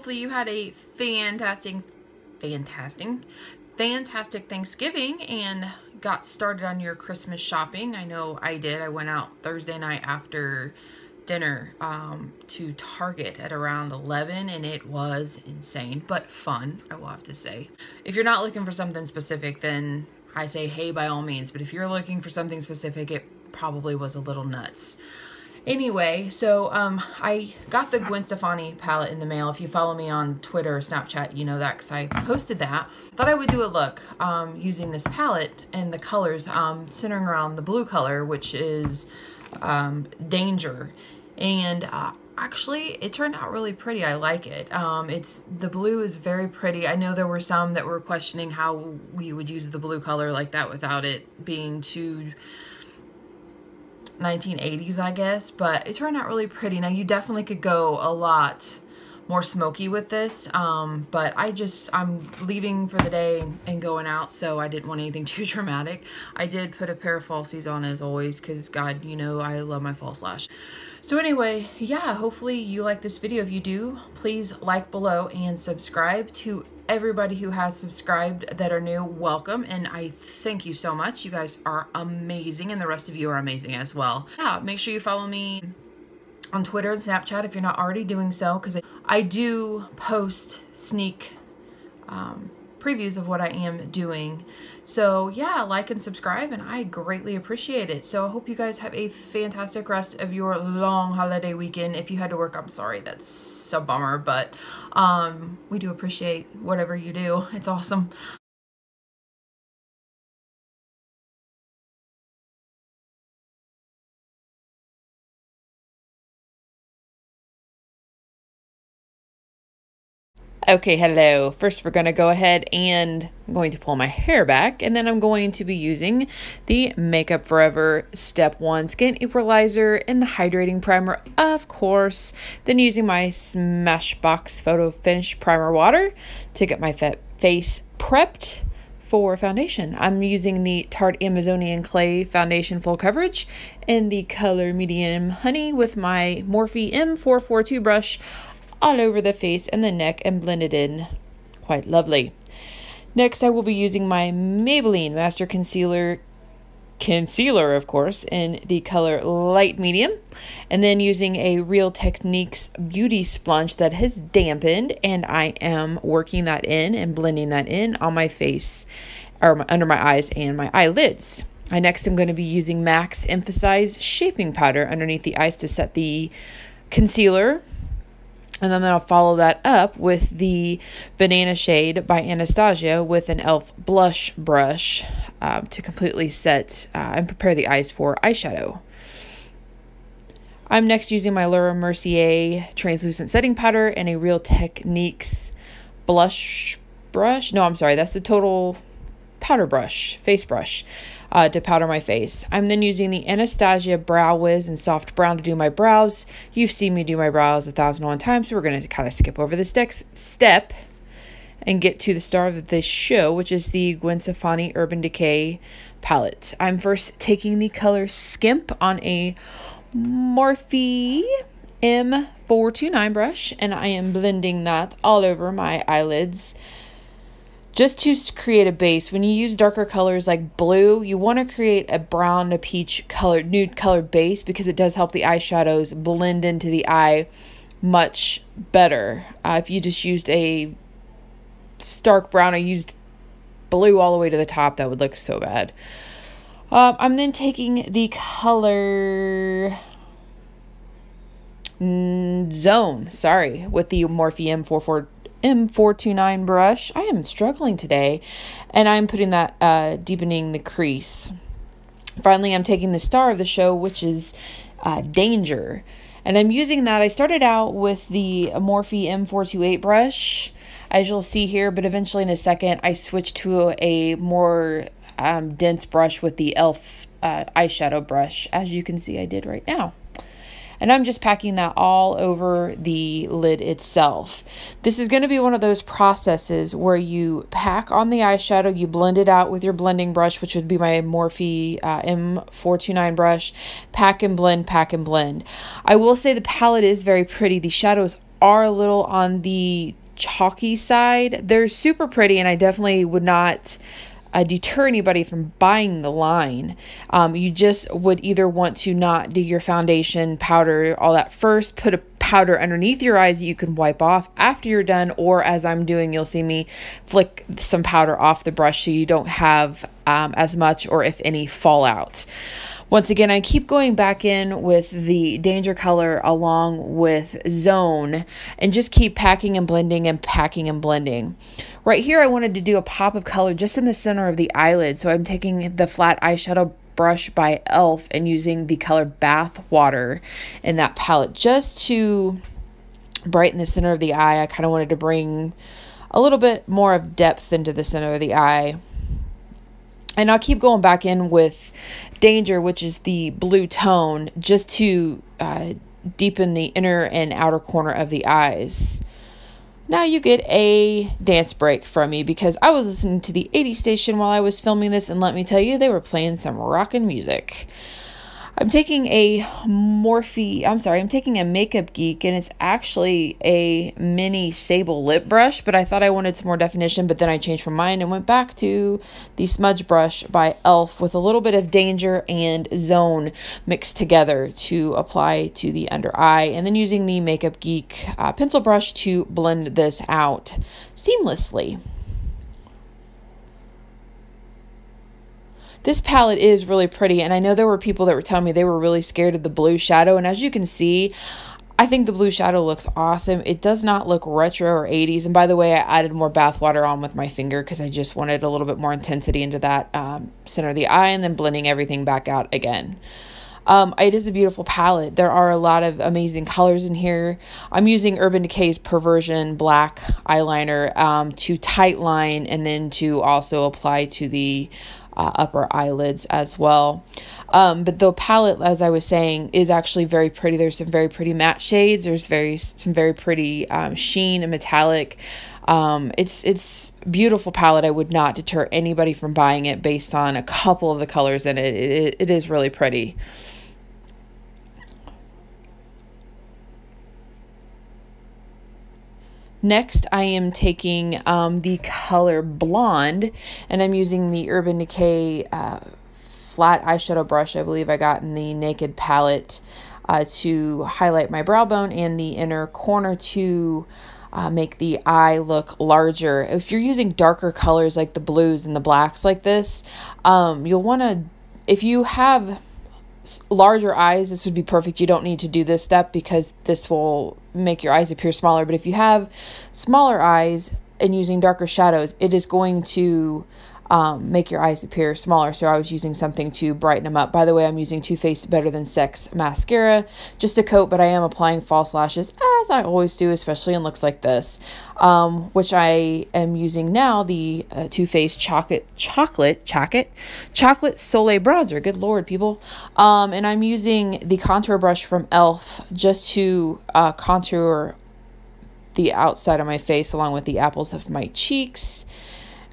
hopefully you had a fantastic Thanksgiving and got started on your Christmas shopping. I know I did. I went out Thursday night after dinner to Target at around 11, and it was insane, but fun, I will have to say. If you're not looking for something specific, then I say, hey, by all means. But if you're looking for something specific, it probably was a little nuts. Anyway, so I got the Gwen Stafani palette in the mail. If you follow me on Twitter or Snapchat, you know that because I posted that. Thought I would do a look using this palette and the colors centering around the blue color, which is Danger. And actually, it turned out really pretty. I like it. The blue is very pretty. I know there were some that were questioning how we would use the blue color like that without it being too 1980s, I guess, but it turned out really pretty. Now, you definitely could go a lot more smoky with this, but I'm leaving for the day and going out, so I didn't want anything too dramatic. I did put a pair of falsies on as always, because God, you know, I love my false lash. So anyway, yeah, hopefully you like this video. If you do, please like below and subscribe. To everybody who has subscribed that are new, welcome, and I thank you so much. You guys are amazing, and the rest of you are amazing as well. Yeah, make sure you follow me on Twitter and Snapchat if you're not already doing so, because I do post sneak previews of what I am doing. So yeah, like and subscribe, and I greatly appreciate it. So I hope you guys have a fantastic rest of your long holiday weekend. If you had to work, I'm sorry, that's a bummer, but we do appreciate whatever you do. It's awesome. Okay, hello. First, we're going to go ahead and I'm going to pull my hair back, and then I'm going to be using the Makeup Forever Step 1 Skin Equalizer and the Hydrating Primer, of course. Then using my Smashbox Photo Finish Primer Water to get my face prepped for foundation. I'm using the Tarte Amazonian Clay Foundation Full Coverage in the color Medium Honey with my Morphe M442 brush all over the face and the neck and blend it in quite lovely. Next, I will be using my Maybelline Master Concealer, of course, in the color Light Medium, and then using a Real Techniques beauty sponge that has dampened, and I am working that in and blending that in on my face, or under my eyes and my eyelids. Next, I'm going to be using MAC's Emphasize Shaping Powder underneath the eyes to set the concealer. And then I'll follow that up with the Banana Shade by Anastasia with an e.l.f. blush brush to completely set and prepare the eyes for eyeshadow. I'm next using my Mercier translucent setting powder and a Real Techniques blush brush. No, I'm sorry, that's the Total powder brush, face brush, to powder my face. I'm then using the Anastasia Brow Wiz and Soft Brown to do my brows. You've seen me do my brows 1,001 times, so we're going to kind of skip over this next step and get to the star of this show, which is the Gwen Stafani Urban Decay palette. I'm first taking the color Skimp on a Morphe M429 brush, and I am blending that all over my eyelids, just to create a base. When you use darker colors like blue, you want to create a brown to peach colored, nude colored base, because it does help the eyeshadows blend into the eye much better. If you just used a stark brown or used blue all the way to the top, that would look so bad. I'm then taking the color Zone, with the Morphe M429 brush. I am struggling today, and I'm putting that deepening the crease. Finally, I'm taking the star of the show, which is Danger, and I'm using that. I started out with the Morphe M428 brush, as you'll see here, but eventually in a second I switched to a more dense brush with the e.l.f. eyeshadow brush, as you can see I did right now. And I'm just packing that all over the lid itself. This is going to be one of those processes where you pack on the eyeshadow, you blend it out with your blending brush, which would be my Morphe M429 brush, pack and blend, pack and blend. I will say the palette is very pretty. The shadows are a little on the chalky side. They're super pretty, and I definitely would not deter anybody from buying the line. You just would either want to not do your foundation, powder, all that first, put a powder underneath your eyes that you can wipe off after you're done, or as I'm doing, you'll see me flick some powder off the brush so you don't have as much or if any fallout. Once again, I keep going back in with the Danger color along with Zone and just keep packing and blending and packing and blending. Right here, I wanted to do a pop of color just in the center of the eyelid. So I'm taking the flat eyeshadow brush by e.l.f. and using the color Bath Water in that palette just to brighten the center of the eye. I kind of wanted to bring a little bit more of depth into the center of the eye. And I'll keep going back in with Danger, which is the blue tone, just to deepen the inner and outer corner of the eyes. Now you get a dance break from me because I was listening to the 80s station while I was filming this, and let me tell you, they were playing some rockin' music. I'm taking a I'm taking a Makeup Geek, and it's actually a mini sable lip brush, but I thought I wanted some more definition, but then I changed my mind and went back to the smudge brush by e.l.f. with a little bit of Danger and Zone mixed together to apply to the under eye, and then using the Makeup Geek pencil brush to blend this out seamlessly. This palette is really pretty, and I know there were people that were telling me they were really scared of the blue shadow, and as you can see, I think the blue shadow looks awesome. It does not look retro or 80s, and by the way, I added more bath water on with my finger because I just wanted a little bit more intensity into that center of the eye, and then blending everything back out again. It is a beautiful palette. There are a lot of amazing colors in here. I'm using Urban Decay's Perversion Black eyeliner to tight line and then to also apply to the upper eyelids as well. But the palette, as I was saying, is actually very pretty. There's some very pretty matte shades. There's some very pretty sheen and metallic. It's beautiful palette. I would not deter anybody from buying it based on a couple of the colors in it. It is really pretty. Next, I am taking the color Blonde, and I'm using the Urban Decay flat eyeshadow brush I believe I got in the Naked palette to highlight my brow bone and the inner corner to make the eye look larger. If you're using darker colors like the blues and the blacks like this, you'll want to, if you have larger eyes, this would be perfect. You don't need to do this step because this will make your eyes appear smaller. But if you have smaller eyes and using darker shadows, it is going to make your eyes appear smaller. So I was using something to brighten them up. By the way, I'm using Too Faced Better Than Sex Mascara just a coat, but I am applying false lashes as I always do, especially in looks like this, which I am using now, the Too Faced Chocolate Soleil bronzer. Good Lord, people. And I'm using the contour brush from e.l.f. just to contour the outside of my face along with the apples of my cheeks.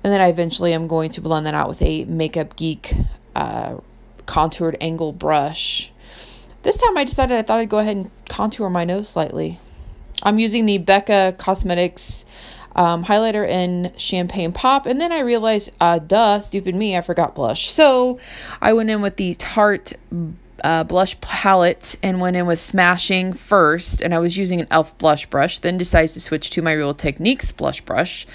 And then I eventually am going to blend that out with a Makeup Geek contoured angle brush. This time I decided I thought I'd go ahead and contour my nose slightly. I'm using the Becca Cosmetics highlighter in Champagne Pop. And then I realized, duh, stupid me, I forgot blush. So I went in with the Tarte Blush Palette and went in with Smashing first. And I was using an e.l.f. blush brush. Then decided to switch to my Real Techniques blush brush.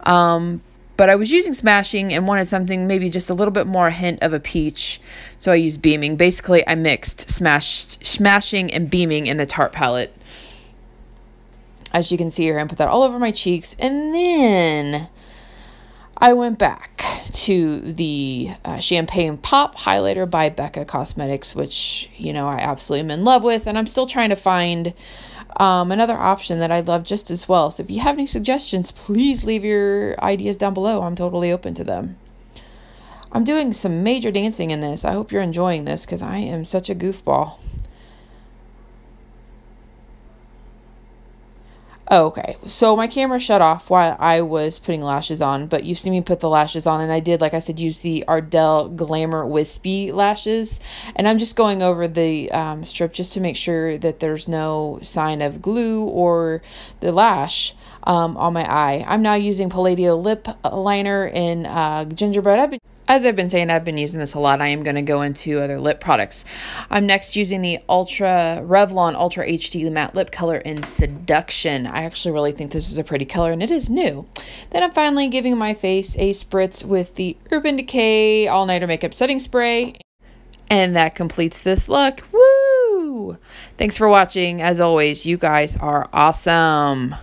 But I was using Smashing and wanted something maybe just a little bit more hint of a peach. So I used Beaming. Basically, I mixed Smashing and Beaming in the Tarte palette. As you can see here, I put that all over my cheeks. And then I went back to the Champagne Pop highlighter by Becca Cosmetics, which, you know, I absolutely am in love with. And I'm still trying to find another option that I love just as well. So if you have any suggestions, please leave your ideas down below. I'm totally open to them. I'm doing some major dancing in this. I hope you're enjoying this because I am such a goofball. Oh, okay, so my camera shut off while I was putting lashes on, but you've seen me put the lashes on, and I did, like I said, use the Ardell Glamour Wispy lashes, and I'm just going over the strip just to make sure that there's no sign of glue or the lash on my eye. I'm now using Palladio lip liner in Gingerbread. As I've been saying, I've been using this a lot. I am going to go into other lip products. I'm next using the Revlon Ultra HD Matte Lip Color in Seduction. I actually really think this is a pretty color, and it is new. Then I'm finally giving my face a spritz with the Urban Decay All Nighter Makeup Setting Spray. And that completes this look. Woo! Thanks for watching. As always, you guys are awesome.